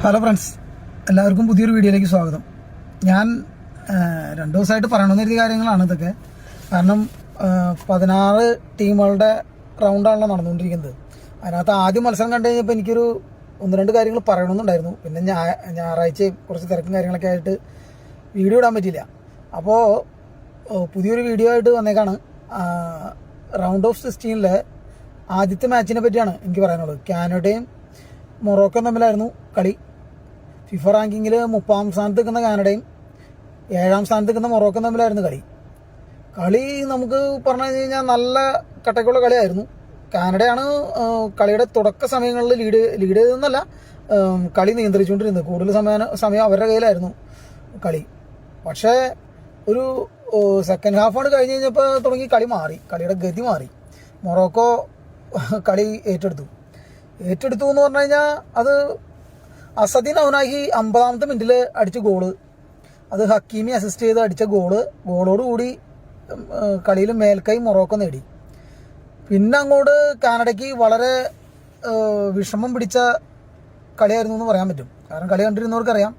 Hello friends, എല്ലാവർക്കും പുതിയൊരു വീഡിയോയിലേക്ക് സ്വാഗതം. ഞാൻ 2 ദിവസമായിട്ട് പറയണമെന്ന് കരുതിയ കാര്യങ്ങളാണ് ഇതൊക്കെ. കാരണം 16 ടീമുകളുടെ റൗണ്ടാണല്ലോ നടന്നുകൊണ്ടിരിക്കുന്നത്. അതിനകത്ത് ആദ്യം മത്സരം കണ്ടു കഴിഞ്ഞപ്പോൾ എനിക്കൊരു 1-2 കാര്യങ്ങൾ പറയണമെന്നുണ്ടായിരുന്നു. പിന്നെ ഞായറാഴ്ചയും കുറച്ച് തിരക്കും കാര്യങ്ങളൊക്കെ ആയിട്ട് വീഡിയോ ഇടാൻ പറ്റിയില്ല. അപ്പോൾ പുതിയൊരു വീഡിയോ ആയിട്ട് വന്നേക്കാണ്. റൗണ്ട് ഓഫ് 16-ലെ ആദ്യത്തെ മാച്ചിനെ പറ്റിയാണ് എനിക്ക് പറയാനുള്ളത്. കാനഡയും മൊറോക്കോയും തമ്മിലായിരുന്നു കളി. ഫിഫ റാങ്കിങ്ങിൽ 30-ാം സ്ഥാനത്ത് നിൽക്കുന്ന കാനഡയും 7-ാം സ്ഥാനത്ത് നിൽക്കുന്ന മൊറോക്കോയും തമ്മിലായിരുന്നു കളി നമുക്ക് പറഞ്ഞു കഴിഞ്ഞാൽ നല്ല കട്ടക്കുള്ള കളിയായിരുന്നു. കാനഡയാണ് കളിയുടെ തുടക്ക സമയങ്ങളിൽ ലീഡ് ചെയ്തെന്നല്ല, കളി നിയന്ത്രിച്ചുകൊണ്ടിരുന്നത്. കൂടുതൽ സമയം അവരുടെ കയ്യിലായിരുന്നു കളി. പക്ഷേ ഒരു സെക്കൻഡ് ഹാഫാണ് കഴിഞ്ഞ് കഴിഞ്ഞപ്പോൾ തുടങ്ങി കളിയുടെ ഗതി മാറി. മൊറോക്കോ കളി ഏറ്റെടുത്തു എന്ന് പറഞ്ഞു കഴിഞ്ഞാൽ അത് അസദീൻ ഔനാഹി 50-ാമത്തെ മിനിറ്റിൽ അടിച്ച ഗോള്, അത് ഹക്കീമി അസിസ്റ്റ് ചെയ്ത് അടിച്ച ഗോളോടുകൂടി കളിയിൽ മേൽക്കൈ മൊറോക്കോ നേടി. പിന്നെ അങ്ങോട്ട് കാനഡയ്ക്ക് വളരെ വിഷമം പിടിച്ച കളിയായിരുന്നു എന്ന് പറയാൻ പറ്റും. കാരണം കളി കണ്ടിരുന്നവർക്കറിയാം.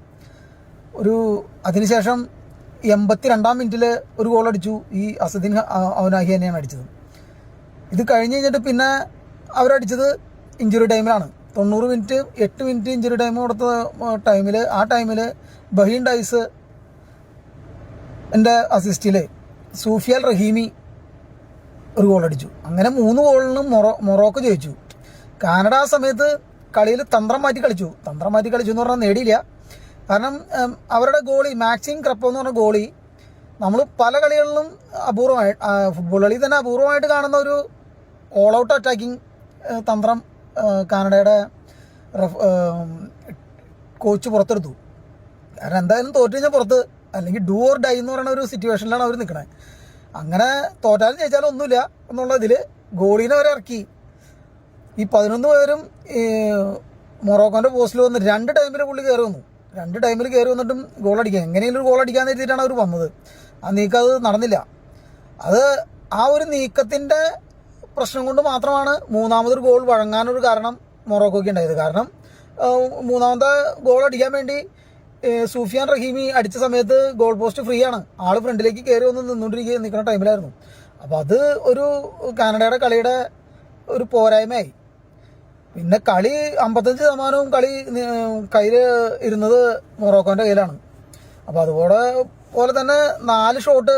അതിനുശേഷം 82-ാം മിനിറ്റിൽ ഒരു ഗോൾ അടിച്ചു. ഈ അസദീൻ ഔനാഹി തന്നെയാണ് അടിച്ചത്. ഇത് കഴിഞ്ഞ് കഴിഞ്ഞിട്ട് പിന്നെ അവരടിച്ചത് ഇഞ്ചുറി ടൈമിലാണ്. 90 മിനിറ്റ് 8 മിനിറ്റ് ഇഞ്ചുറി ടൈം കൊടുത്ത ആ ടൈമിൽ ബഹീൻ ഡൈസ് എൻ്റെ അസിസ്റ്റിൽ സൂഫിയാൽ റഹീമി ഒരു ഗോൾ അടിച്ചു. അങ്ങനെ 3 ഗോളിനും മൊറോക്കോ ജയിച്ചു. കാനഡ ആ സമയത്ത് കളിയിൽ തന്ത്രം മാറ്റി കളിച്ചു എന്ന് പറഞ്ഞാൽ നേടിയില്ല. കാരണം അവരുടെ ഗോളി മാക്സിം ക്രപ്പോ എന്ന് പറഞ്ഞ ഗോളി നമ്മൾ പല കളികളിലും ഫുട്ബോൾ കളി തന്നെ അപൂർവമായിട്ട് കാണുന്ന ഒരു ഓൾ ഔട്ട് അറ്റാക്കിംഗ് തന്ത്രം കാനഡയുടെ കോച്ച് പുറത്തെടുത്തു. കാരണം എന്തായാലും തോറ്റു കഴിഞ്ഞാൽ പുറത്ത്, അല്ലെങ്കിൽ ഡു ഓർ ഡൈ എന്ന് പറയുന്ന ഒരു സിറ്റുവേഷനിലാണ് അവർ നിൽക്കണത്. അങ്ങനെ തോറ്റാലും ജയിച്ചാലും ഒന്നുമില്ല എന്നുള്ളതിൽ ഗോളീനെ വരെ ഇറക്കി. ഈ 11 പേരും മൊറോക്കോൻ്റെ പോസ്റ്റിൽ വന്ന് 2 ടൈമിൽ പുള്ളി കയറി വന്നിട്ടും എങ്ങനെയെങ്കിലും ഒരു ഗോൾ അടിക്കാൻ എഴുതിയിട്ടാണ് അവർ വന്നത്. ആ നീക്കം അത് നടന്നില്ല. അത് ആ ഒരു നീക്കത്തിൻ്റെ പ്രശ്നം കൊണ്ട് മാത്രമാണ് 3ാമതൊരു ഗോൾ വഴങ്ങാനൊരു കാരണം മൊറോക്കോയ്ക്ക് ഉണ്ടായത്. കാരണം 3ാമത്തെ ഗോൾ അടിക്കാൻ വേണ്ടി സൂഫിയാൻ റഹീമി അടിച്ച സമയത്ത് ഗോൾ പോസ്റ്റ് ഫ്രീ ആണ്. ആൾ ഫ്രണ്ടിലേക്ക് കയറി വന്ന് നിൽക്കുന്ന ടൈമിലായിരുന്നു. അപ്പോൾ അത് ഒരു കാനഡയുടെ കളിയുടെ ഒരു പോരായ്മയായി. പിന്നെ കളി 55% കളി കയ്യിൽ ഇരുന്നത് മൊറോക്കോൻ്റെ കയ്യിലാണ്. അപ്പോൾ അതുപോലെ തന്നെ 4 ഷോട്ട്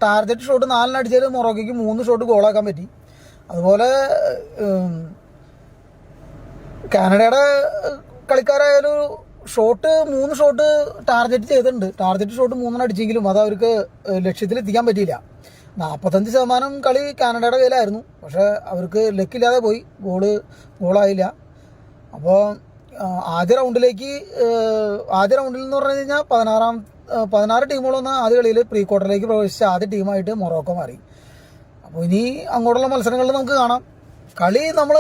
ടാർഗറ്റ് ഷോട്ട് 4 അടിച്ചാൽ മൊറോക്കോയ്ക്ക് 3 ഷോട്ട് ഗോളാക്കാൻ പറ്റി. അതുപോലെ കാനഡയുടെ കളിക്കാരായാലും 3 ഷോട്ട് ടാർഗറ്റ് ചെയ്തിട്ടുണ്ട്. ടാർഗറ്റ് ഷോട്ട് 3 അടിച്ചെങ്കിലും അത് അവർക്ക് ലക്ഷ്യത്തിലെത്തിക്കാൻ പറ്റിയില്ല. 45% കളി കാനഡയുടെ കയ്യിലായിരുന്നു. പക്ഷേ അവർക്ക് ലക്കില്ലാതെ പോയി, ഗോളായില്ല. അപ്പോൾ ആദ്യ റൗണ്ടിൽ എന്ന് പറഞ്ഞു കഴിഞ്ഞാൽ 16 ടീമുകളൊന്ന് ആദ്യ കളിയിൽ പ്രീ ക്വാർട്ടറിലേക്ക് പ്രവേശിച്ച ആദ്യ ടീമായിട്ട് മൊറോക്കോ മാറി. അപ്പോൾ ഇനി അങ്ങോട്ടുള്ള മത്സരങ്ങളിൽ നമുക്ക് കാണാം. കളി നമ്മൾ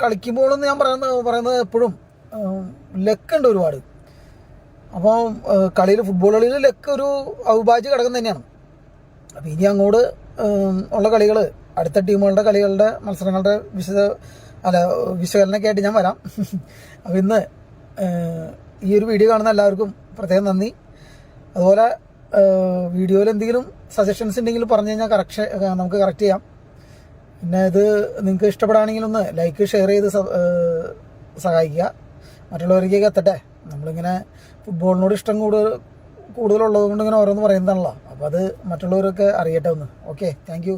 കളിക്കുമ്പോഴെന്ന് ഞാൻ പറയുന്നത് എപ്പോഴും ലക്കുണ്ട് ഒരുപാട്. അപ്പോൾ ഫുട്ബോൾ കളിയിൽ ലക്ക് ഒരു അവിഭാജ്യ ഘടകം തന്നെയാണ്. അപ്പോൾ ഇനി അങ്ങോട്ട് ഉള്ള കളികൾ, അടുത്ത ടീമുകളുടെ കളികളുടെ മത്സരങ്ങളുടെ വിശകലനമൊക്കെ ആയിട്ട് ഞാൻ വരാം. അപ്പോൾ ഇന്ന് ഈ ഒരു വീഡിയോ കാണുന്ന എല്ലാവർക്കും പ്രത്യേകം നന്ദി. അതുപോലെ വീഡിയോയിൽ എന്തെങ്കിലും സജഷൻസ് ഉണ്ടെങ്കിൽ പറഞ്ഞു കഴിഞ്ഞാൽ നമുക്ക് കറക്റ്റ് ചെയ്യാം. പിന്നെ ഇത് നിങ്ങൾക്ക് ഇഷ്ടപ്പെടുകയാണെങ്കിൽ ഒന്ന് ലൈക്ക് ഷെയർ ചെയ്ത് സഹായിക്കുക. മറ്റുള്ളവരിലേക്ക് എത്തട്ടെ. നമ്മളിങ്ങനെ ഫുട്ബോളിനോട് ഇഷ്ടം കൂടുതലുള്ളത് കൊണ്ട് ഇങ്ങനെ ഓരോന്ന് പറയുന്നതാണല്ലോ. അപ്പോൾ അത് മറ്റുള്ളവരൊക്കെ അറിയട്ടെ ഒന്ന്. Okay, thank you.